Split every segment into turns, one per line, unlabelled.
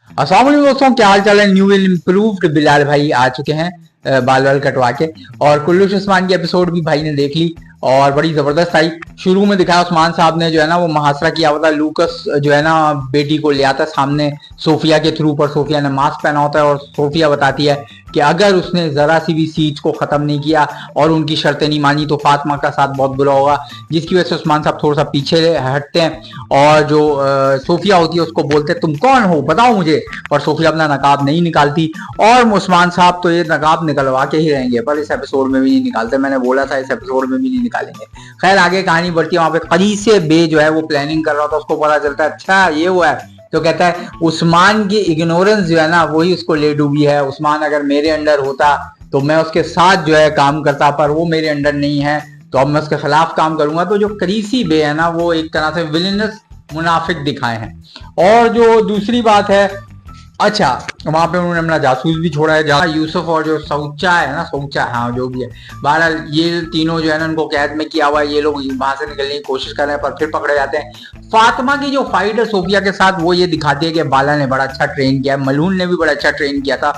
अस्सलाम वालेकुम दोस्तों, क्या हाल चाल है। न्यू इम्प्रूव्ड बिलाल भाई आ चुके हैं बाल बाल कटवा के। और कुल्लूश उस्मान की एपिसोड भी भाई ने देख ली और बड़ी जबरदस्त आई। शुरू में दिखाया उस्मान साहब ने जो है ना वो मुहासरा किया हुआ था। लूकस जो है ना बेटी को ले आता है सामने सोफिया के थ्रू, पर सोफिया ने मास्क पहना होता है और सोफिया बताती है कि अगर उसने जरा सी भी सीज को खत्म नहीं किया और उनकी शर्तें नहीं मानी तो फातिमा का साथ बहुत बुरा होगा, जिसकी वजह से उस्मान साहब थोड़ा सा पीछे हटते हैं। और जो सोफिया होती है उसको बोलते हैं तुम कौन हो बताओ मुझे, और सोफिया अपना नकाब नहीं निकालती। और उस्मान साहब तो ये नकाब निकलवा के ही रहेंगे, पर इस एपिसोड में भी नहीं निकालते। मैंने बोला था इस एपिसोड में भी नहीं निकालेंगे। खैर आगे कहानी बढ़ती है। वहां पे कलीसे बे जो है वो प्लानिंग कर रहा था, उसको पता चलता है अच्छा ये हुआ है, तो कहता है उस्मान की इग्नोरेंस जो है ना वही उसको ले डूबी है। उस्मान अगर मेरे अंडर होता तो मैं उसके साथ जो है काम करता, पर वो मेरे अंडर नहीं है तो अब मैं उसके खिलाफ काम करूंगा। तो जो करीसी बे है ना वो एक तरह से विलेनस मुनाफिक दिखाए हैं। और जो दूसरी बात है, अच्छा वहां पे उन्होंने अपना जासूस भी छोड़ा है, जहाँ यूसुफ और जो सऊचा है ना, सऊचा हाँ जो भी है, बहरहाल ये तीनों जो है ना उनको कैद में किया हुआ है। ये लोग वहां से निकलने की कोशिश कर रहे हैं पर फिर पकड़े जाते हैं। फातिमा की जो फाइट है सोफिया के साथ वो ये दिखाती है कि बाला ने बड़ा अच्छा ट्रेन किया है, मलून ने भी बड़ा अच्छा ट्रेन किया था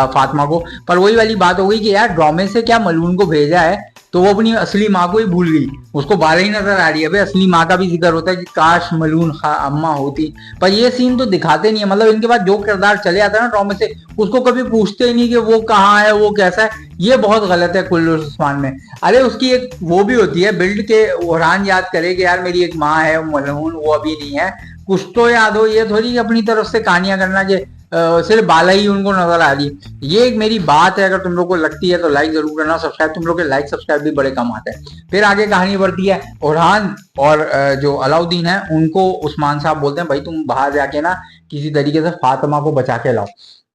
फातिमा को। पर वही वाली बात हो गई कि यार ड्रामे से क्या मलून को भेजा है तो वो अपनी असली माँ को ही भूल गई, उसको बाला ही नजर आ रही है। भाई असली माँ का भी जिक्र होता है कि काश मलून खा अम्मा होती, पर ये सीन तो दिखाते नहीं है। मतलब इनके बाद जो किरदार चले आता है ना ड्रामे से उसको कभी पूछते ही नहीं कि वो कहाँ है वो कैसा है। ये बहुत गलत है कुल्लू उस्मान में। अरे उसकी एक वो भी होती है बिल्ड के ओरहान याद करे कि यार मेरी एक माँ है मलून, वो अभी नहीं है, कुछ तो याद हो। ये थोड़ी अपनी तरफ से कहानियां करना कि सिर्फ बाला ही उनको नजर आ रही। ये एक मेरी बात है, अगर तुम लोग को लगती है तो लाइक जरूर करना, सब्सक्राइब, तुम लोग के लाइक सब्सक्राइब भी बड़े कम आते हैं। फिर आगे कहानी बढ़ती है। ओरहान और जो अलाउद्दीन है उनको उस्मान साहब बोलते हैं भाई तुम बाहर जाके ना किसी तरीके से फातिमा को बचा के लाओ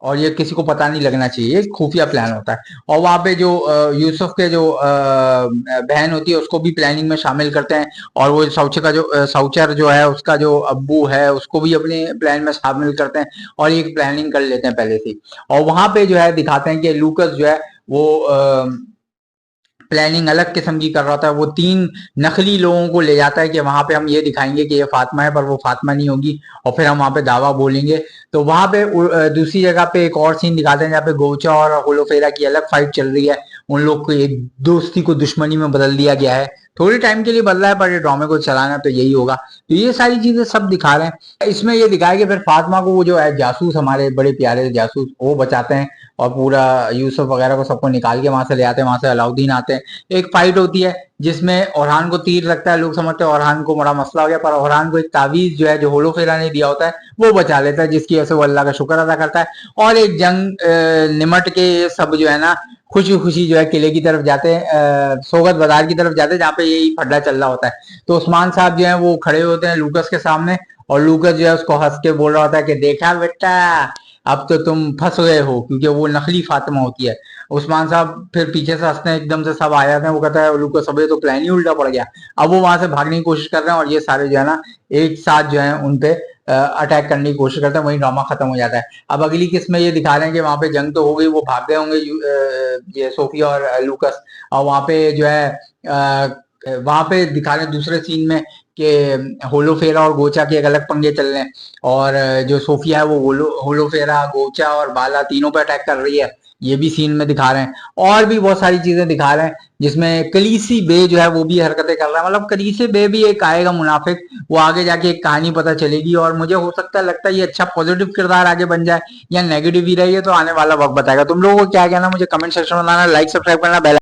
और ये किसी को पता नहीं लगना चाहिए, एक खुफिया प्लान होता है। और वहां पे जो यूसुफ के जो बहन होती है उसको भी प्लानिंग में शामिल करते हैं। और वो सौचे का जो सौचर जो है उसका जो अब्बू है उसको भी अपने प्लान में शामिल करते हैं और एक प्लानिंग कर लेते हैं पहले से। और वहां पे जो है दिखाते हैं कि लूकस जो है वो प्लानिंग अलग किस्म की कर रहा था। वो तीन नकली लोगों को ले जाता है कि वहां पे हम ये दिखाएंगे कि ये फातिमा है, पर वो फातिमा नहीं होगी और फिर हम वहां पे दावा बोलेंगे। तो वहां पे दूसरी जगह पे एक और सीन दिखाते हैं जहाँ पे गोचा और होलोफेरा की अलग फाइट चल रही है। उन लोग को एक दोस्ती को दुश्मनी में बदल दिया गया है, थोड़े टाइम के लिए बदला है पर ये ड्रामे को चलाना तो यही होगा। तो ये सारी चीजें सब दिखा रहे हैं। इसमें ये दिखाया कि फिर फातिमा को वो जो है जासूस, हमारे बड़े प्यारे जासूस, वो बचाते हैं और पूरा यूसुफ वगैरह को सबको निकाल के वहां से ले आते हैं। वहां से अलाउद्दीन आते हैं, एक फाइट होती है जिसमें ओरहान को तीर लगता है। लोग समझते हैं ओरहान को बड़ा मसला हो गया, पर ओरहान को एक तावीज जो है जो होलोफेरा ने दिया होता है वो बचा लेता है, जिसकी वजह से वो अल्लाह का शुक्र अदा करता है। और एक जंग निमट के सब जो है ना खुशी खुशी जो है किले की तरफ जाते हैं, सोगत बाजार की तरफ जाते हैं जहाँ पे यही फड्डा चल रहा होता है। तो उस्मान साहब जो है वो खड़े होते हैं लूकस के सामने और लूकस जो है उसको हंस के बोल रहा होता है कि देखा बेटा अब तो तुम फंस गए हो, क्योंकि वो नकली फातिमा होती है। उस्मान साहब फिर पीछे से हंसते हैं, एकदम से सब आ जाते हैं। वो कहता है लूकस अब ये तो प्लान ही उल्टा पड़ गया। अब वो वहां से भागने की कोशिश कर रहे हैं और ये सारे जो है ना एक साथ जो है उनपे अटैक करने की कोशिश करते हैं। वही ड्रामा खत्म हो जाता है। अब अगली किस्त में ये दिखा रहे हैं कि वहां पे जंग तो हो गई, वो भाग गए होंगे ये सोफिया और लूकस। और वहां पे जो है वहां पे दिखा रहे हैं दूसरे सीन में कि होलोफेरा और गोचा के एक अलग पंगे चल रहे हैं। और जो सोफिया है वो होलोफेरा, गोचा और बाला तीनों पे अटैक कर रही है, ये भी सीन में दिखा रहे हैं। और भी बहुत सारी चीजें दिखा रहे हैं जिसमें कलीसी बे जो है वो भी हरकतें कर रहा है। मतलब कलीसी बे भी एक आएगा मुनाफिक, वो आगे जाके एक कहानी पता चलेगी और मुझे हो सकता है लगता है ये अच्छा पॉजिटिव किरदार आगे बन जाए या नेगेटिव ही रही है, तो आने वाला वक्त बताएगा। तुम लोगों को क्या कहना मुझे कमेंट सेक्शन में बताना, लाइक सब्सक्राइब करना, बेल